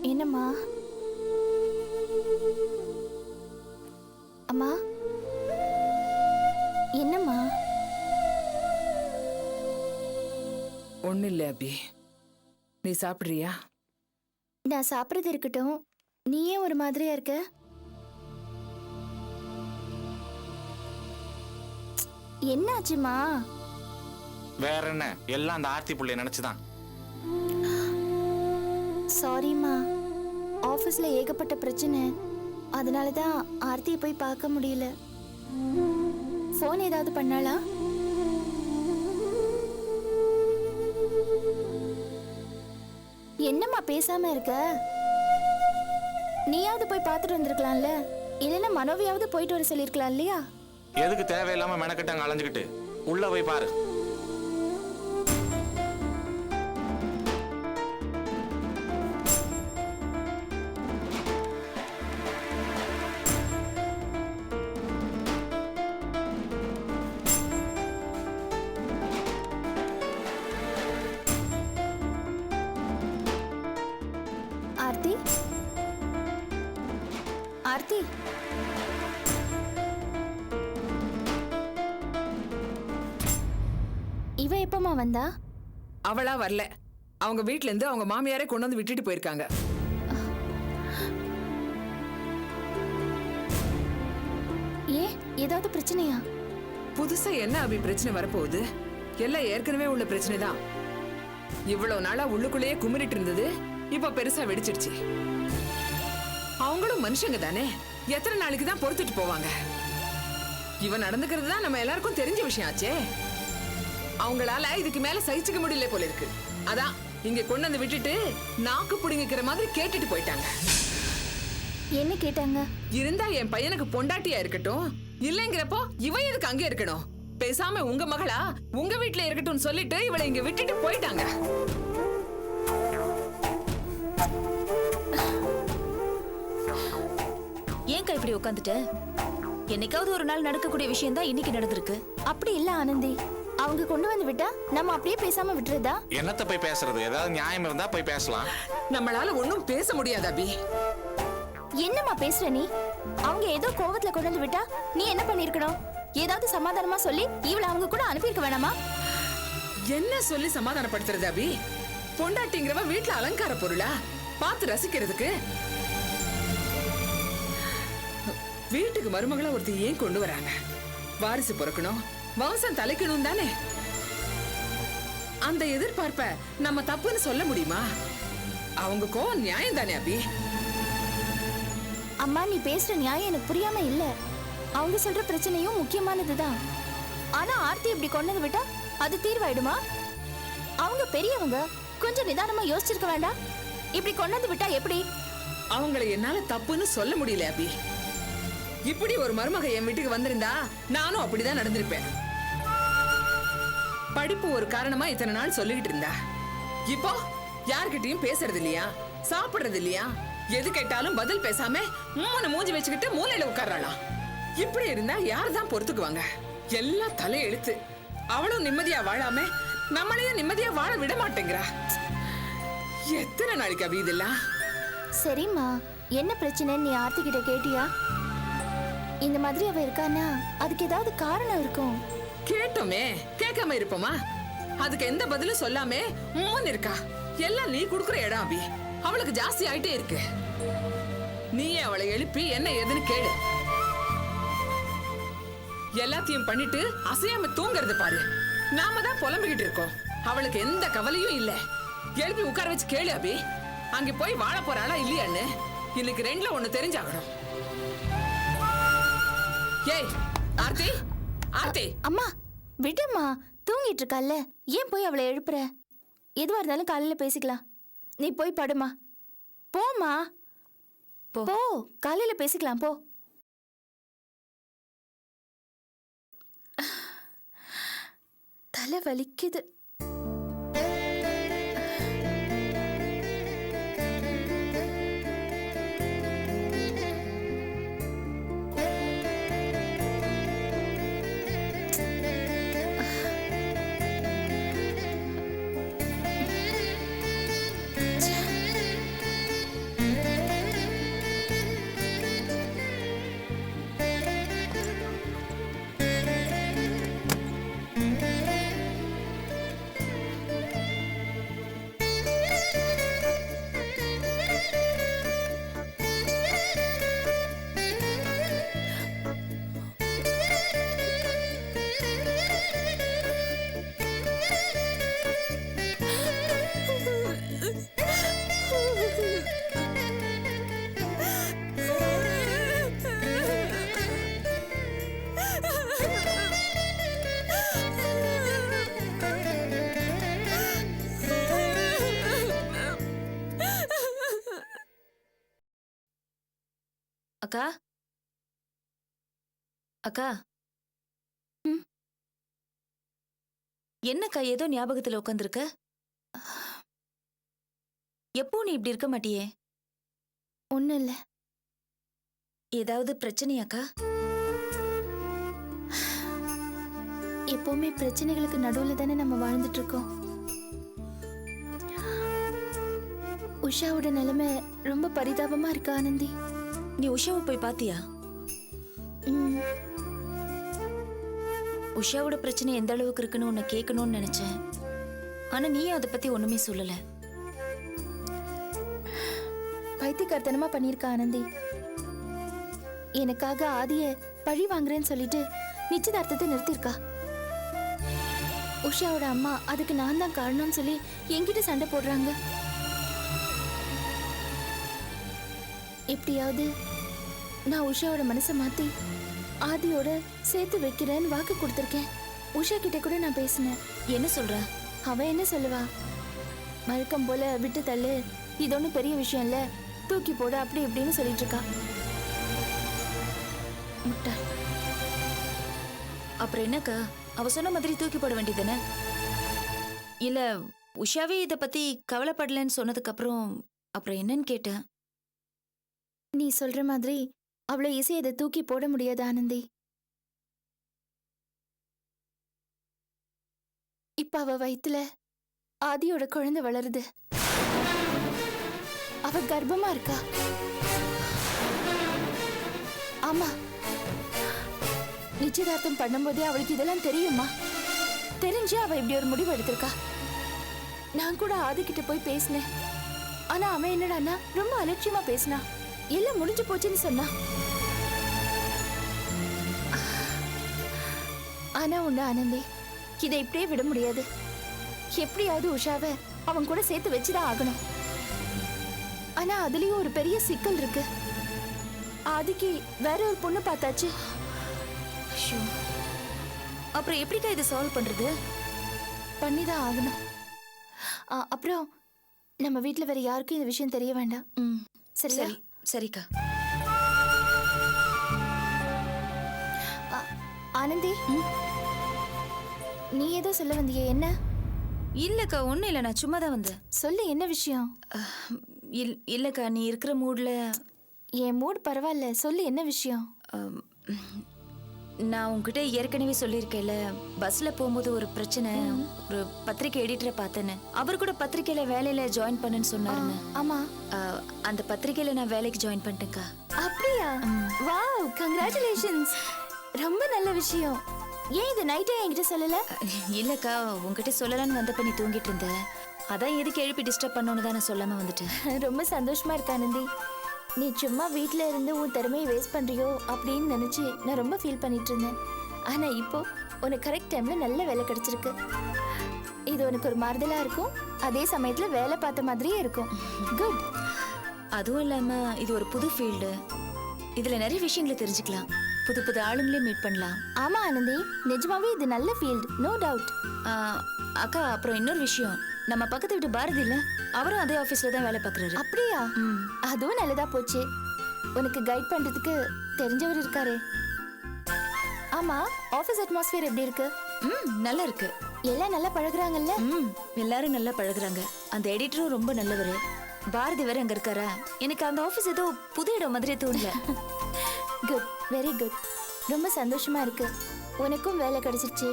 என்னம்மா? அம்மா என்னம்மா? ஒன்னும் இல்ல அபி. நீ சாப்பிடுறியா? நான் சாப்பிட்றது இருக்கட்டும், நீ ஏன் ஒரு மாதிரியா இருக்க? என்னாச்சுமா? வேற என்ன, எல்லாம் அந்த ஆர்த்தி புள்ளைய நினைச்சுதான். சாரிம்மா, ஆபீஸ்ல ஏகப்பட்ட பிரச்சனை, அதனாலதான் ஆர்த்தியை போய் பார்க்க முடியல. போன் ஏதாவது பண்ணாளா? என்னம்மா பேசாம இருக்க? நீயாவது போய் பார்த்துட்டு வந்திருக்கலாம்ல, இல்லைன்னா மனோவியாவது போயிட்டு வர சொல்லிருக்கலாம் இல்லையா? எதுக்கு தேவையில்லாம மெனக்கிட்டு அங்க அலைஞ்சுக்கிட்டு? உள்ள போய் பாரு. ஆர்த்தி, ஆர்த்தி, இவ எப்பமா வந்தா? அவளா வரல. அவங்க வீட்ல இருந்து அவங்க மாமியாரே கொண்டு வந்து விட்டுட்டு போயிருக்காங்க. ஏ, ஏதாவது பிரச்சனையா? புதுசா என்ன அபி பிரச்சனை வரப்போகுது? எல்லாம் ஏற்கனவே உள்ள பிரச்சனை தான். இவ்வளவு நாளா உள்ளுக்குள்ளேயே குமிரிட்டு இருந்தது, இப்ப பெருசா வெடிச்சிடுச்சு. அவங்களும் மனுஷங்க தானே, எத்தனை நாளைக்கு தான் பொறுத்துட்டு போவாங்க? இவன் நடந்துக்கிறது தான் நம்ம எல்லாருக்கும் தெரிஞ்ச விஷயம் ஆச்சே. அவங்களால இதுக்கு மேல சகிச்சுக்க முடியல போல இருக்கு. அதான் இங்க கொண்டு வந்து விட்டுட்டு நாக்கு புடுங்கிக்கிற மாதிரி கேட்டுட்டு போயிட்டாங்க. என்ன கேட்டாங்க? இருந்தா என் பையனுக்கு பொண்டாட்டியா இருக்கட்டும், இல்லைங்கிறப்போ இவ எதுக்கு அங்கே இருக்கணும்? பேசாம உங்க மகளா உங்க வீட்டுல இருக்கட்டும் சொல்லிட்டு இவளை இங்க விட்டுட்டு போயிட்டாங்க. ஏன்க்கா இப்படி உட்காந்துட்ட? என்னைக்காவது ஒரு நாள் நடக்கக்கூடிய விஷயம் தான் இன்னைக்கு நடந்திருக்கு. அப்படி இல்ல ஆனந்தி, அவங்க கொண்டு வந்து விட்டா நம்ம அப்படியே பேசாம விட்டுறதா? என்னத்த போய் பேசுறது? ஏதாவது நியாயம் இருந்தா போய் பேசலாம். நம்மளால ஒன்னும் பேச முடியாது அபி. என்னம்மா பேசுற நீ? அவங்க ஏதோ கோவத்துல கொண்டு வந்து விட்டா நீ என்ன பண்ணிருக்கணும்? ஏதாவது சமாதானமா சொல்லி இவளை அவங்க கூட அனுப்பியிருக்க வேணாமா? என்ன சொல்லி சமாதானப்படுத்துறது அபி? பொண்டாட்டிங்கிறவ வீட்டுல அலங்கார பொருளா பார்த்து ரசிக்கிறதுக்கு? வீட்டுக்கு மருமகளா ஒருத்தி ஏன் கொண்டு வராங்க? வாரிசு பிறக்கணும், வம்சம் தலைக்கணும் தானே. அந்த எதிர்பார்ப்ப நம்ம தப்புன்னு சொல்ல முடியுமா? அவங்க கோவம் நியாயம் தானே அபி. அம்மா, நீ பேசுற நியாயம் எனக்கு புரியாம இல்ல. அவங்க சொல்ற பிரச்சனையும் முக்கியமானதுதான். ஆனா ஆர்த்தி இப்படி கொண்டு வந்து விட்டா அது தீர்வாயிடுமா? அவங்க பெரியவங்க, கொஞ்சம் நிதானமா யோசிச்சிருக்க வேண்டாம்? இப்படி கொண்டு வந்து விட்டா எப்படி? அவங்களை என்னால தப்புன்னு சொல்ல முடியல அபி. இப்படி ஒரு மருமக என் வீட்டுக்கு வந்திருந்தா நானும் அப்படிதான் நடந்திருப்பேன். படிப்பு ஒரு காரணமா இத்தனை நாள் சொல்லிக்கிட்டு இருந்தா, இப்போ யார்கிட்டயும் பேசுறது இல்லையா, சாப்பிடுறது இல்லையா, எது கேட்டாலும் பதில் பேசாம மூஞ்சி வச்சுக்கிட்டு மூலையில உட்கார்றாளா? இப்படி இருந்தா யார் தான் பொறுத்துக்குவாங்க? எல்லாம் தலையெழுத்து. அவளும் நிம்மதியா வாழாம நம்மளையும் நிம்மதியா வாழ விட மாட்டேங்கிறா. எத்தனை நாளைக்கு அபி இதெல்லாம்? சரிம்மா, என்ன பிரச்சனை நீ ஆர்த்தி கிட்ட கேட்டியா? இந்த மாதிரி அவ இருக்கானா அதுக்கு ஏதாவது காரணம் இருக்கும். கேட்டோமே, கேட்காம இருப்போமா? அதுக்கு எந்த பதிலும் சொல்லாமே மூணு இருக்கா. எல்லாம் நீ குடுக்குற இடம் அபி. அவளுக்கு ஜாஸ்தி ஆயிட்டே இருக்கு. நீயே அவளை எழுப்பி என்ன ஏதுன்னு கேளு. எல்லாத்தையும் பண்ணிட்டு அசையாம தூங்குறது பாரு. நாம தான் புலம்பிக்கிட்டு இருக்கோம். அவளுக்கு எந்த கவலையும் இல்ல. எழுப்பி உட்கார வச்சு கேளு அபி. அங்க போய் வாழ போறாளா இல்லையான்னு இன்னைக்கு ரெண்டுல ஒண்ணு தெரிஞ்சாகணும். ஏய் ஆர்த்தி, ஆர்த்தி. அம்மா விடுமா, தூங்கிட்டு இருக்கால, ஏன் போய் அவளை எழுப்புற? எதுவா இருந்தாலும் காலையில பேசிக்கலாம். நீ போய் படுமா. போமா, போ, காலையில பேசிக்கலாம் போ. தலை வலிக்குது. அக்கா அக்கா ம். என்னக்கா ஏதோ ஞாபகத்துல உட்காந்துருக்க? எப்போ நீ இப்படி இருக்க மாட்டியே? ஒண்ணும் இல்ல. ஏதாவது பிரச்சனையாக்கா? எப்பவுமே பிரச்சனைகளுக்கு நடுவுல தானே நம்ம வாழ்ந்துட்டு இருக்கோம். உஷாவோட நிலைமை ரொம்ப பரிதாபமா இருக்கு ஆனந்தி. நீ உஷாவை போய் பாத்தியா? ம், உஷாவோட பிரச்சனை எந்த அளவுக்கு இருக்குன்னு உன்னை கேட்கணும்னு நினைச்சேன். ஆனா நீயும் அதை பத்தி ஒண்ணுமே சொல்லல. பைத்தியக்காரத்தனமா பண்ணிருக்க ஆனந்தி. எனக்காக ஆதிய பழி வாங்குறேன்னு சொல்லிட்டு நிச்சயதார்த்தத்தை நிறுத்திருக்கா. உஷாவோட அம்மா அதுக்கு நான் தான் காரணம்னு சொல்லி என்கிட்ட சண்டை போடுறாங்க. எப்படியாவது நான் உஷாவோட மனசை மாத்தி ஆதியோட சேர்த்து வைக்கிறேன்னு வாக்கு கொடுத்துருக்கேன். உஷா கிட்ட கூட நான் பேசினேன். என்ன சொல்ற? அவ என்ன சொல்லுவா? மறுக்கம் போல விட்டு தள்ளு, இது ஒன்றும் பெரிய விஷயம் இல்ல, தூக்கி போடு, அப்படி இப்படின்னு சொல்லிட்டு இருக்கா. முட்டாள். அப்புறம் என்னக்கா, அவ சொன்ன மாதிரி தூக்கி போட வேண்டியதுதானே? இல்ல உஷாவே இத பத்தி கவலைப்படலன்னு சொன்னதுக்கு அப்புறம் என்னன்னு கேட்டேன். நீ சொல்ற மாதிரி அவ்வளவு ஈஸியா இதை தூக்கி போட முடியாது ஆனந்தி. இப்ப அவ வயித்துல ஆதியோட குழந்தை வளருது. அவ கர்ப்பமா இருக்கா. ஆமா, நிச்சயதார்த்தம் பண்ணும்போதே அவளுக்கு இதெல்லாம் தெரியுமா? தெரிஞ்சு அவ இப்படி ஒரு முடிவு எடுத்திருக்கா. நான் கூட ஆதிக்கிட்ட போய் பேசினேன். ஆனா அவன் என்னடான்னா ரொம்ப அலட்சியமா பேசினா. எல்லாம் முடிஞ்சு போச்சுன்னு சொன்னா. ஆனா உண்டு ஆனந்தி, இதை இப்படியே விட முடியாது. எப்படியாவது உஷாவை அவன் கூட சேர்த்து வச்சுதான் ஆகணும். ஆனா அதுலயும் ஒரு பெரிய சிக்கல் இருக்கு. ஆதிக்கு வேற ஒரு பொண்ணு பார்த்தாச்சு. ஐயோ, அப்புறம் எப்படிக்கா இதை சால்வ் பண்றது? பண்ணிதான் ஆகணும். அப்புறம் நம்ம வீட்டுல வேற யாருக்கும் இந்த விஷயம் தெரிய வேண்டாம். சரியா? சரி சரிக்கா. ஆனந்தி, நீ ஏதோ சொல்ல வந்தியே, என்ன? இல்லக்கா ஒண்ணும் இல்ல, நான் சும்மா தான் வந்தேன். சொல்லு, என்ன விஷயம்? இல்லக்கா, நீ இருக்கிற மூட்ல. என் மூட் பரவாயில்ல, சொல்லு என்ன விஷயம்? நான் உன்கிட்ட ஏற்கனவே சொல்லியிருக்கேன்ல, பஸ்ல போகும்போது ஒரு பிரச்சனை, ஒரு பத்திரிக்கை எடிட்டரை பார்த்தேன்னு. அவர் கூட பத்திரிக்கையில வேலையில ஜாயின் பண்ணுன்னு சொன்னாருன்னு. ஆமா, அந்த பத்திரிக்கையில நான் வேலைக்கு ஜாயின் பண்ணிட்டேன்க்கா. அப்படியா? Wow, congratulations. ரொம்ப நல்ல விஷயம். ஏன் இது நைட்டே என்கிட்ட சொல்லல? இல்லக்கா, உன்கிட்ட சொல்லலான்னு வந்தப்ப நீ தூங்கிட்டு இருந்த. அதான் எதுக்கு எழுப்பி டிஸ்டர்ப் பண்ணோன்னு தான் நான் சொல்லாம வந்துட்டேன். ரொம்ப சந்தோஷமா இருக்க ஆனந்தி. நீ சும்மா வீட்ல இருந்து உன் திறமையை வேஸ்ட் பண்றியோ அப்படின்னு நினைச்சு நான் ரொம்ப ஃபீல் பண்ணிட்டு இருந்தேன். ஆனா இப்போ உனக்கு கரெக்ட் டைம்ல நல்ல வேலை கிடைச்சிருக்கு. இது உனக்கு ஒரு மாறுதலா இருக்கும், அதே சமயத்துல வேலை பார்த்த மாதிரியே இருக்கும். குட். அதுவும் இல்லாம இது ஒரு புது ஃபீல்டு. இதுல நிறைய விஷயங்களை தெரிஞ்சுக்கலாம், புது புது ஆளுங்களே மீட் பண்ணலாம். ஆமா ஆனந்தி, நிஜமாவே இது நல்ல ஃபீல்ட், நோ டவுட். அக்கா, அப்புறம் இன்னொரு விஷயம், நம்ம பக்கத்து வீட்டு பாரதி இல்ல, அவரும் அதே ஆபீஸ்ல தான் வேலை பார்க்கறாரு. அப்படியா? அதுவும் நல்லதா போச்சு. உனக்கு கைட் பண்றதுக்கு தெரிஞ்சவர் இருக்காரு. ஆமா, ஆபீஸ் அட்மாஸ்பியர் எப்படி இருக்கு? நல்லா இருக்கு. எல்லாம் நல்லா பழகுறாங்கல்ல? எல்லாரும் நல்லா பழகுறாங்க. அந்த எடிட்டரும் ரொம்ப நல்லவரு. பாரதி வேற அங்க இருக்காரா, எனக்கு அந்த ஆபீஸ் ஏதோ புது இடம் மாதிரி தோணல. Good, very good. ரொம்ப சந்தோஷமா இருக்கு. உனக்கும் வேலை கிடைச்சிருச்சு.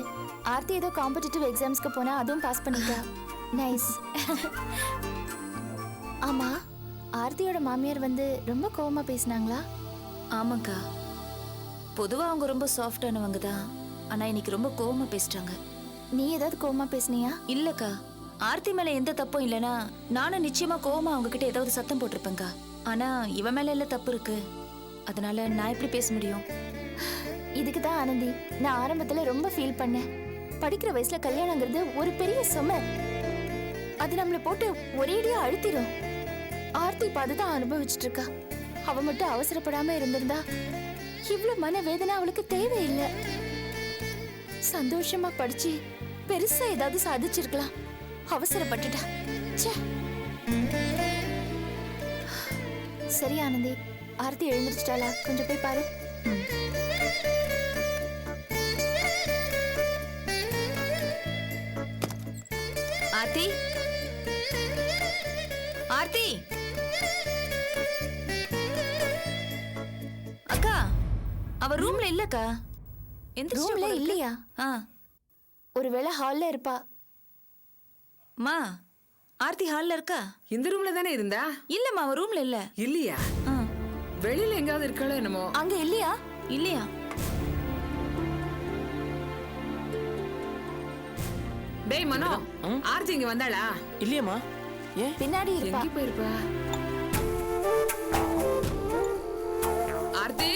ஆர்த்தி ஏதோ காம்படிட்டிவ் எக்ஸாம்ஸ்க்கு போனா அதுவும் பாஸ் பண்ணிட்டா. நைஸ். ஆமா, ஆர்த்தியோட மாமியார் வந்து ரொம்ப கோவமா பேசினாங்களா? ஆமாக்கா, பொதுவா அவங்க ரொம்ப சாஃப்டானவங்க தான். ஆனா இன்னைக்கு ரொம்ப கோவமா பேசிட்டாங்க. நீ ஏதாவது கோவமா பேசுனியா? இல்லக்கா, ஆர்த்தி மேல எந்த தப்பும் இல்லனா நானும் நிச்சயமா கோவமா அவங்க கிட்ட ஏதாவது சத்தம் போட்டிருப்பேங்க. ஆனா இவ மேல எல்லாம் தப்பு இருக்கு, அதனால நான் எப்படி பேச முடியும்? இதுக்கு தான் ஆனந்தி நான் ஆரம்பத்துல ரொம்ப ஃபீல் பண்ணேன். படிக்கிற வயசுல கல்யாணங்கிறது ஒரு பெரிய சுமை. அது நம்மள போட்டு ஒரேடியா அழுத்திடும். ஆர்த்தி இப்ப அதுதான் அனுபவிச்சுட்டு இருக்கா. அவ மட்டும் அவசரப்படாம இருந்திருந்தா இவ்வளவு மன வேதனை அவளுக்கு தேவையில்லை. சந்தோஷமா படிச்சு பெருசா ஏதாவது சாதிச்சிருக்கலாம். அவசரப்பட்டுட்டா. ச்சே. சரி ஆனந்தி, ஆர்த்தி எழுந்திருச்சிட்டாளா? கொஞ்சம் போய் பாரு. ஆர்த்தி, ஆர்த்தி, அக்கா அவ ரூம்ல இல்லக்கா. ரூம்ல இல்லையா? ஆ, ஒருவேளை ஹால்ல இருப்பா. மா ஆர்த்தி ஹால்ல இருக்கா? இந்த ரூம்ல தானே இருந்தா? இல்லம்மா, அவ ரூம்ல இல்ல. இல்லையா? ஆ, வெளியில எங்காவது இருக்காளோ என்னமோ. அங்க இல்லையா? இல்லையா? டேய் மனோ, ஆர்த்தி இங்க வந்தாளா? இல்லையம்மா. ஏன்? பின்னாடி இருப்பா. எங்க போயிருப்பா? ஆர்த்தி,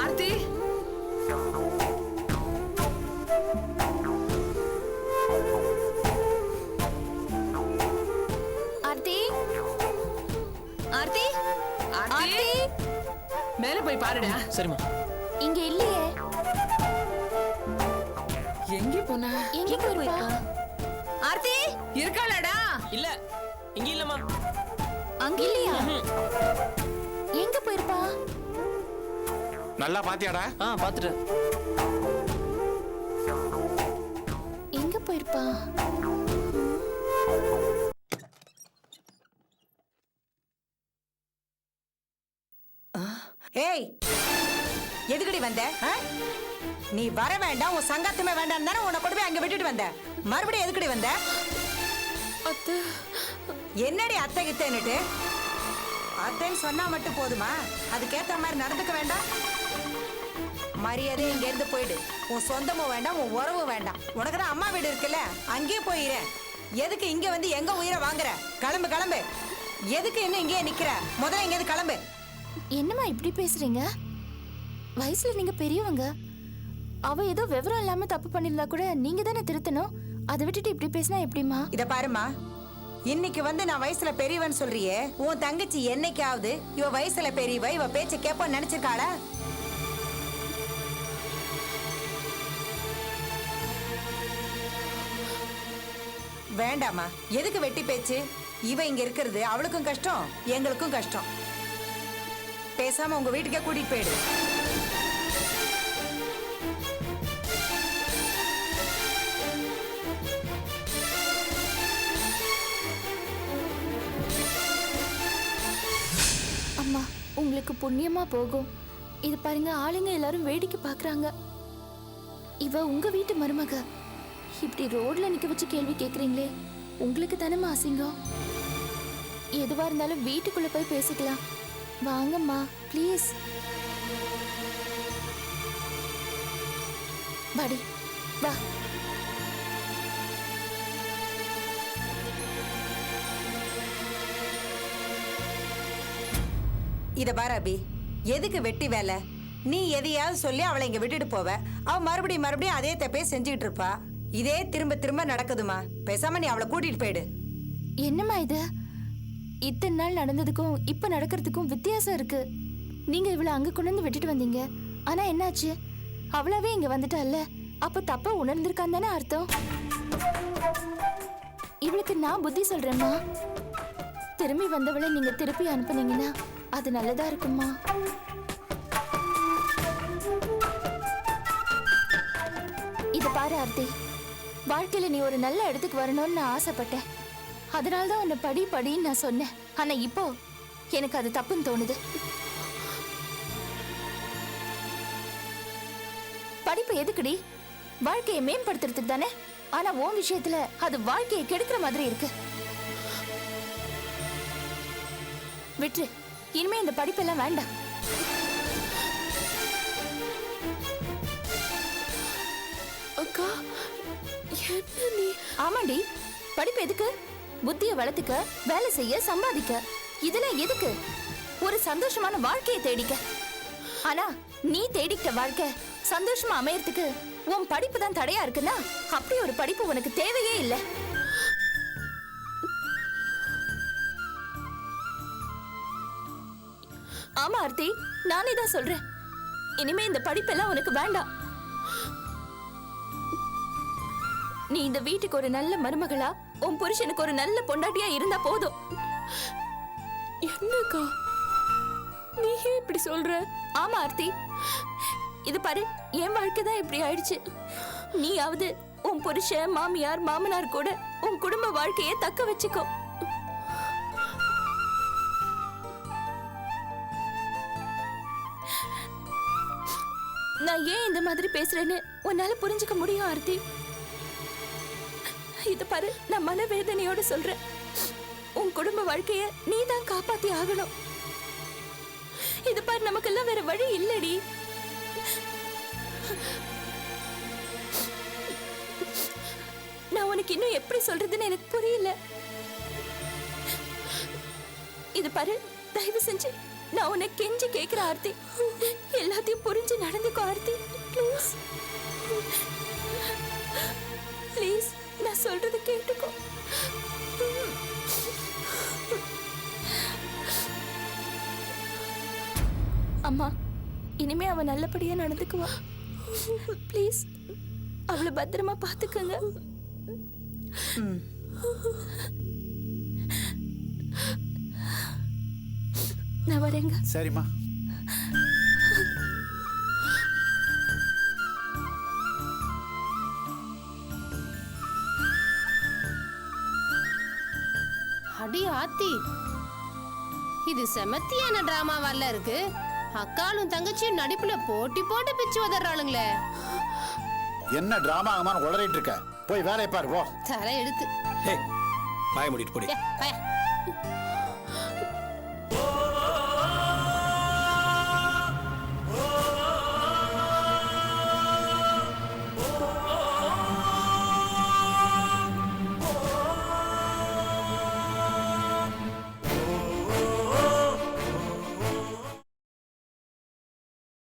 ஆர்த்தி, ஆர்த்தி, ஆர்த்தி, ஆர்த்தி, மேல போய் பாருடா. சரிம்மா. இங்க இல்லையே. எங்க போனா? எங்க போயிருப்பா? ஆர்த்தி இருக்காளாடா? இல்ல, இங்க இல்லம்மா. அங்க இல்லையா? எங்க போயிருப்பா? நல்லா பாத்தியாடா? பாத்துட்டேன். எங்க போயிருப்பா? ஏய், எதுக்கடி வந்த? நீ வர வேண்டாம், உன் சங்கத்துமே வேண்டாம் தானே உன்னை கொண்டு போய் அங்க விட்டுட்டு வந்த. மறுபடியும் எதுக்கடி வந்த? அத்தை, என்னடி அத்தை கித்தேன்னுட்டு? அத்தைன்னு சொன்னா மட்டும் போதுமா? அதுக்கேத்த மாதிரி நடந்துக்க வேண்டாம்? மரியாதை இங்க இருந்து போயிடு. உன் சொந்தமும் வேண்டாம், உன் உறவும் வேண்டாம். உனக்கு தான் அம்மா வீடு இருக்குல்ல, அங்கேயே போயிரு. எதுக்கு இங்க வந்து எங்க உயிரை வாங்குற? கிளம்பு கிளம்பு. எதுக்கு இன்னும் இங்கேயே நிக்கிற? முதல்ல இங்க இருந்து கிளம்பு. என்னம்மா இப்படி பேசுறீங்க? வயசுல நீங்க பெரியவங்க. அவ ஏதோ விவரம் இல்லாம தப்பு பண்ணிருந்தா கூட நீங்க தானே திருத்தணும். அதை விட்டுட்டு இப்படி பேசினா எப்படிமா? இத பாருமா, இன்னைக்கு வந்து நான் வயசுல பெரியவன் சொல்றியே, உன் தங்கச்சி என்னைக்காவது இவ வயசுல பெரியவ, இவ பேச்ச கேப்பன்னு நினைச்சிருக்காளா? வேண்டாமா, எதுக்கு வெட்டி பேச்சு? இவ இங்க இருக்கிறது அவளுக்கும் கஷ்டம், எங்களுக்கும் கஷ்டம். பேசாம உங்க வீட்டுக்கே கூட்டிட்டு போயிடு. அம்மா, உங்களுக்கு புண்ணியமா போகும். இது பாருங்க, ஆளுங்க எல்லாரும் வேடிக்கை பாக்குறாங்க. இவ உங்க வீட்டு மருமக. இப்படி ரோட்ல நிக்க வச்சு கேள்வி கேக்குறீங்களே, உங்களுக்கு தானே அசிங்கம். எதுவா இருந்தாலும் வீட்டுக்குள்ள போய் பேசிக்கலாம். வாங்கம்மா, ப்ளீஸ். வாடி, வா. இத பாரு அபி, எதுக்கு வெட்டி வேலை? நீ எதையாவது சொல்லி அவளை இங்க விட்டுட்டு போவ, அவ மறுபடியும் அதே தப்பே செஞ்சுக்கிட்டு இருப்பா. இதே திரும்ப திரும்ப நடக்குதுமா. பேசாம நீ அவளை கூட்டிட்டு போயிடு. என்னம்மா இது? இத்தனை நாள் நடந்ததுக்கும் இப்ப நடக்கிறதுக்கும் வித்தியாசம் இருக்கு. நீங்க இவளை அங்க கொண்டு வந்து விட்டுட்டு வந்தீங்க, ஆனா என்னாச்சு? அவளாவே இங்க வந்துட்டால, அப்ப தப்பா உணர்ந்திருக்கான்னு தானே அர்த்தம். இவளுக்கு நான் புத்தி சொல்றேம்மா. திரும்பி வந்தவளை நீங்க திருப்பி அனுப்புனீங்கன்னா அது நல்லதா இருக்குமா? இத பாரு ஆர்த்தி, வாழ்க்கையில நீ ஒரு நல்ல இடத்துக்கு வரணும்னு நான் ஆசைப்பட்டேன். அதனாலதான் உன்னை படின்னு நான் சொன்னேன். ஆனா இப்போ எனக்கு அது தப்புன்னு தோணுது. படிப்பு எதுக்குடி? வாழ்க்கையை மேம்படுத்துறதுக்கு தானே. ஆனா உன் விஷயத்துல அது வாழ்க்கையை கெடுக்கிற மாதிரி இருக்கு. விட்டு, இனிமே இந்த படிப்பெல்லாம் வேண்டாம். அக்கா, என்ன நீ? ஆமாண்டி, படிப்பு எதுக்கு? புத்தியை வளர்த்துக்க, வேலை செய்ய, சம்பாதிக்க. இதெல்லாம் எதுக்கு? ஒரு சந்தோஷமான வாழ்க்கையை தேடிக்க. ஆனா நீ தேடிக்கிட்ட வாழ்க்கை சந்தோஷமா அமையறதுக்கு உன் படிப்பு தான் தடையா இருக்குன்னா, அப்படி ஒரு படிப்பு உனக்கு தேவையே இல்லை. ஆமா ஆர்த்தி, நானே தான் சொல்றேன். இனிமே இந்த படிப்பெல்லாம் உனக்கு வேண்டாம். நீ இந்த வீட்டுக்கு ஒரு நல்ல மருமகளா, உன் புருஷனுக்கு ஒரு நல்ல பொண்டாட்டியா இருந்தா போதும். என்னக்கா? நீ ஏன் இப்படி சொல்ற? ஆமா ஆர்த்தி, இது பாரு, என் வாழ்க்கை தான் இப்படி ஆயிடுச்சு. நீயாவது உன் புருஷன், மாமியார், மாமனார் கூட உன் குடும்ப வாழ்க்கையை தக்க வச்சுக்கோ. நான் ஏன் இந்த மாதிரி பேசுறேன்னு உன்னால புரிஞ்சுக்க முடியும் ஆர்த்தி. இது பாரு, நான் மனவேதனையோட சொல்றேன். உன் குடும்ப வாழ்க்கைய நீ தான் காப்பாத்தி ஆகணும். இது பாரு, நமக்கெல்லாம் வேற வழி இல்லடி. நான் உனக்கு இன்னும் எப்படி சொல்றதுன்னு எனக்கு புரியல. இது பாரு, தயவு செஞ்சு நான் உன்னை கெஞ்சி கேட்கிற ஆர்த்தி, எல்லாத்தையும் புரிஞ்சு நடந்துக்கோ ஆர்த்தி. ப்ளீஸ் ப்ளீஸ், நான் சொல்றது கேட்டுக்கோ. அம்மா, இனிமே அவன் நல்லபடியா நடந்துக்குவான். ப்ளீஸ் அவளை பத்திரமா பாத்துக்கங்க. நான் வரேங்க. சரிம்மா. அடி ஆத்தி, இது செமத்தியான டிராமாவால இருக்கு. அக்காலும் தங்கச்சியும் நடிப்புல போட்டி போட்டு பிச்சு உதறாளுங்களே. என்ன டிராமா ஆகமான உளறிட்டு இருக்க? போய் வேலையை பாரு போ. தலை எடுத்து வாய மூடிட்டு போடி. பய